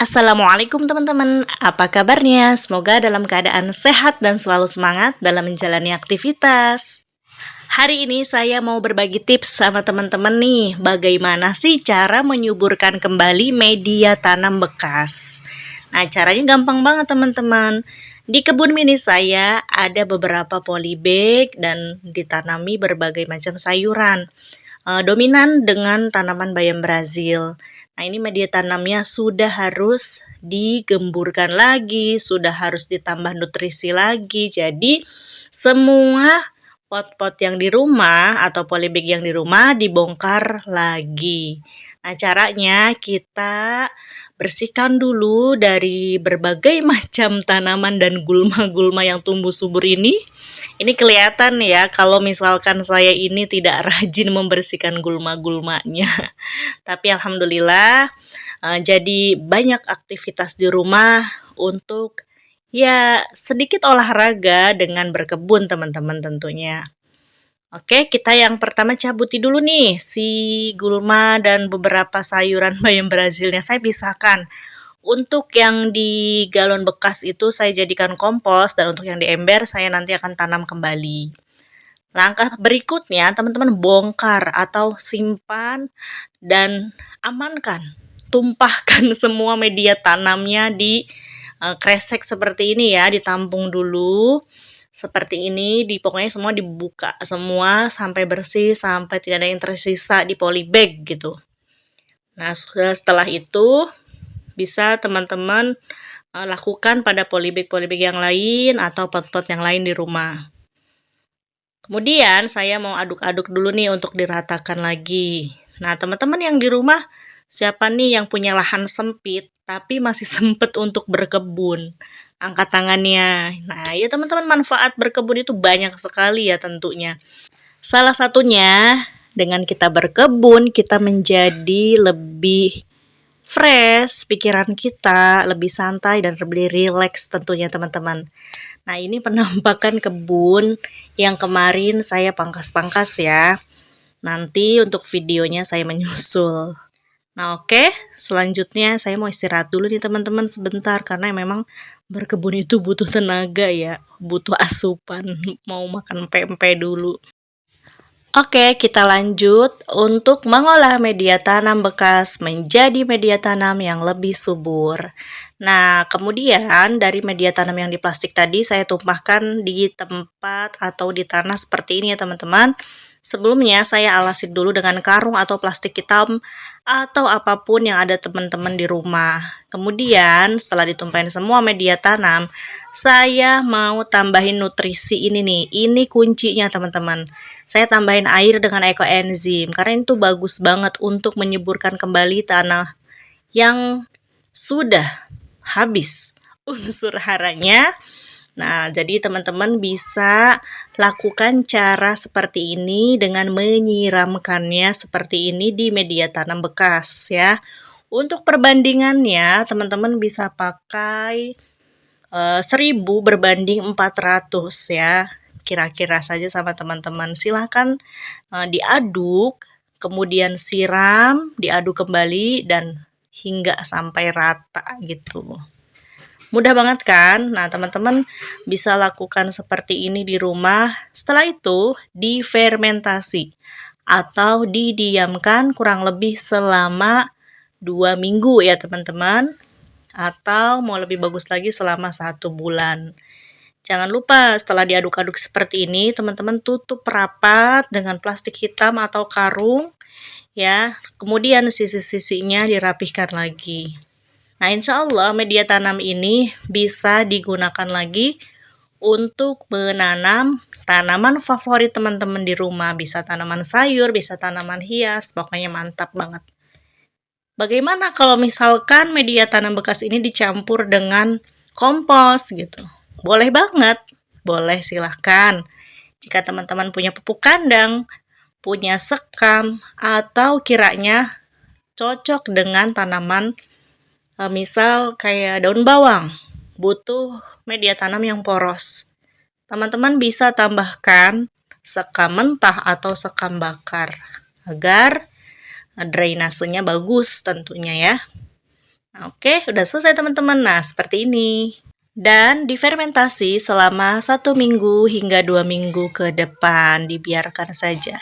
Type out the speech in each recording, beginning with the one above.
Assalamualaikum teman-teman, apa kabarnya? Semoga dalam keadaan sehat dan selalu semangat dalam menjalani aktivitas. Hari ini saya mau berbagi tips sama teman-teman nih, bagaimana sih cara menyuburkan kembali media tanam bekas. Nah, caranya gampang banget teman-teman. Di kebun mini saya ada beberapa polybag dan ditanami berbagai macam sayuran. Dominan dengan tanaman bayam Brazil. Nah, ini media tanamnya sudah harus digemburkan lagi, sudah harus ditambah nutrisi lagi. Jadi, semua pot-pot yang di rumah atau polybag yang di rumah dibongkar lagi. Nah, caranya kita bersihkan dulu dari berbagai macam tanaman dan gulma-gulma yang tumbuh subur ini. Ini kelihatan ya kalau misalkan saya ini tidak rajin membersihkan gulma-gulmanya. Tapi alhamdulillah jadi banyak aktivitas di rumah untuk ya sedikit olahraga dengan berkebun teman-teman tentunya. Oke, kita yang pertama cabuti dulu nih si gulma dan beberapa sayuran bayam Brazilnya saya pisahkan. Untuk yang di galon bekas itu saya jadikan kompos dan untuk yang di ember saya nanti akan tanam kembali. Langkah berikutnya teman-teman bongkar atau simpan dan amankan. Tumpahkan semua media tanamnya di kresek seperti ini ya, ditampung dulu. Seperti ini, pokoknya semua dibuka semua sampai bersih, sampai tidak ada yang tersisa di polybag gitu. Nah, setelah itu bisa teman-teman lakukan pada polybag-polybag yang lain atau pot-pot yang lain di rumah. Kemudian saya mau aduk-aduk dulu nih untuk diratakan lagi. Nah, teman-teman yang di rumah, siapa nih yang punya lahan sempit tapi masih sempet untuk berkebun? Angkat tangannya. Nah, ya teman-teman, manfaat berkebun itu banyak sekali ya tentunya. Salah satunya dengan kita berkebun, kita menjadi lebih fresh, pikiran kita lebih santai dan lebih rileks tentunya teman-teman. Nah, ini penampakan kebun yang kemarin saya pangkas-pangkas ya. Nanti untuk videonya saya menyusul. Nah, oke, selanjutnya saya mau istirahat dulu nih teman-teman sebentar karena memang berkebun itu butuh tenaga ya, butuh asupan, mau makan pempek dulu. Oke, kita lanjut untuk mengolah media tanam bekas menjadi media tanam yang lebih subur. Nah, kemudian dari media tanam yang di plastik tadi saya tumpahkan di tempat atau di tanah seperti ini ya teman-teman. Sebelumnya saya alasi dulu dengan karung atau plastik hitam atau apapun yang ada teman-teman di rumah. Kemudian setelah ditumpahin semua media tanam, saya mau tambahin nutrisi ini nih. Ini kuncinya teman-teman. Saya tambahin air dengan ekoenzim karena itu bagus banget untuk menyuburkan kembali tanah yang sudah habis unsur haranya. Nah, jadi teman-teman bisa lakukan cara seperti ini dengan menyiramkannya seperti ini di media tanam bekas ya. Untuk perbandingannya, teman-teman bisa pakai 1000 berbanding 400 ya. Kira-kira saja sama teman-teman. Silahkan diaduk, kemudian siram, diaduk kembali dan hingga sampai rata gitu. Mudah banget kan? Nah, teman-teman bisa lakukan seperti ini di rumah. Setelah itu, difermentasi atau didiamkan kurang lebih selama 2 minggu ya teman-teman. Atau mau lebih bagus lagi selama 1 bulan. Jangan lupa setelah diaduk-aduk seperti ini, teman-teman tutup rapat dengan plastik hitam atau karung ya. Kemudian sisi-sisinya dirapihkan lagi. Nah, insya Allah media tanam ini bisa digunakan lagi untuk menanam tanaman favorit teman-teman di rumah. Bisa tanaman sayur, bisa tanaman hias, pokoknya mantap banget. Bagaimana kalau misalkan media tanam bekas ini dicampur dengan kompos gitu? Boleh banget, boleh silahkan. Jika teman-teman punya pupuk kandang, punya sekam, atau kiranya cocok dengan tanaman misal kayak daun bawang, butuh media tanam yang poros. Teman-teman bisa tambahkan sekam mentah atau sekam bakar agar drainasenya bagus tentunya ya. Oke, udah selesai teman-teman. Nah, seperti ini. Dan difermentasi selama 1 minggu hingga 2 minggu ke depan, dibiarkan saja.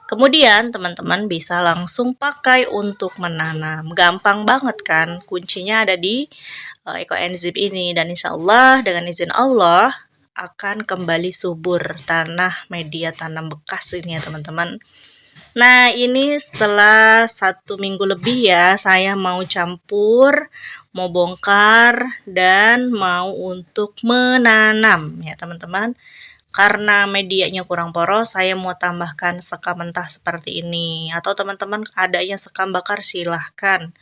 Kemudian teman-teman bisa langsung pakai untuk menanam. Gampang banget kan? Kuncinya ada di ekoenzim ini dan insya Allah dengan izin Allah akan kembali subur tanah media tanam bekas ini ya teman-teman. Nah, ini setelah 1 minggu lebih ya, saya mau campur, mau bongkar, dan mau untuk menanam ya teman-teman. Karena medianya kurang poros, saya mau tambahkan sekam mentah seperti ini. Atau teman-teman adanya sekam bakar silahkan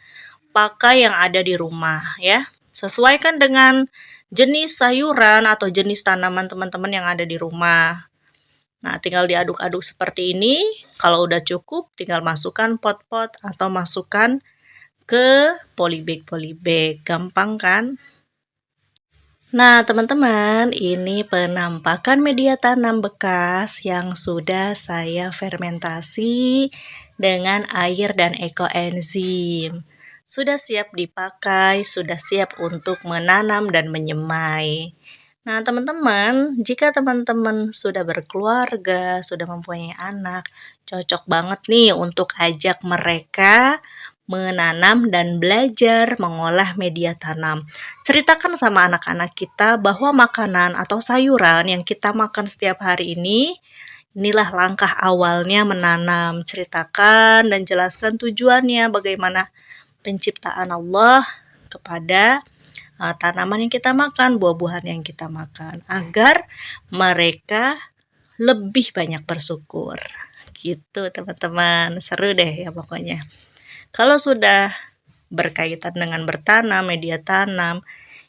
pakai yang ada di rumah ya. Sesuaikan dengan jenis sayuran atau jenis tanaman teman-teman yang ada di rumah. Nah, tinggal diaduk-aduk seperti ini. Kalau udah cukup, tinggal masukkan pot-pot atau masukkan ke polybag. Gampang kan? Nah, teman-teman, ini penampakan media tanam bekas yang sudah saya fermentasi dengan air dan ekoenzim. Sudah siap dipakai, sudah siap untuk menanam dan menyemai. Nah, teman-teman, jika teman-teman sudah berkeluarga, sudah mempunyai anak, cocok banget nih untuk ajak mereka menanam dan belajar mengolah media tanam. Ceritakan sama anak-anak kita bahwa makanan atau sayuran yang kita makan setiap hari ini, inilah langkah awalnya menanam. Ceritakan dan jelaskan tujuannya, bagaimana penciptaan Allah kepada tanaman yang kita makan, buah-buahan yang kita makan, agar mereka lebih banyak bersyukur. Gitu teman-teman, seru deh ya pokoknya. Kalau sudah berkaitan dengan bertanam, media tanam,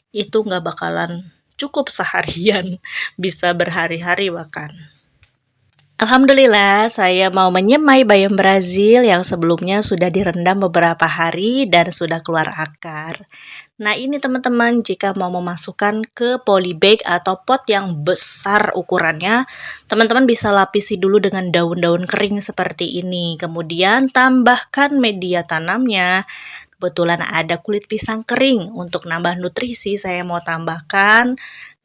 itu nggak bakalan cukup seharian, bisa berhari-hari bahkan. Alhamdulillah, saya mau menyemai bayam Brazil yang sebelumnya sudah direndam beberapa hari dan sudah keluar akar. Nah, ini teman-teman, jika mau memasukkan ke polybag atau pot yang besar ukurannya, teman-teman bisa lapisi dulu dengan daun-daun kering seperti ini. Kemudian tambahkan media tanamnya. Kebetulan ada kulit pisang kering. Untuk nambah nutrisi, saya mau tambahkan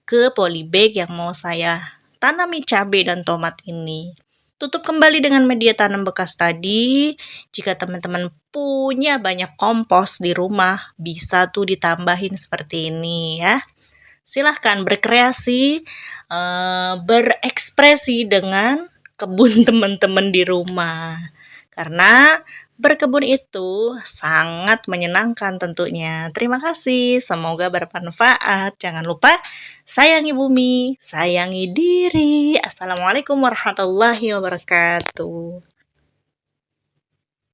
ke polybag yang mau saya tanami cabai dan tomat ini. Tutup kembali dengan media tanam bekas tadi. Jika teman-teman punya banyak kompos di rumah, bisa tuh ditambahin seperti ini ya. Silahkan berkreasi, berekspresi dengan kebun teman-teman di rumah. Karena berkebun itu sangat menyenangkan tentunya. Terima kasih, semoga bermanfaat. Jangan lupa sayangi bumi, sayangi diri. Assalamualaikum warahmatullahi wabarakatuh.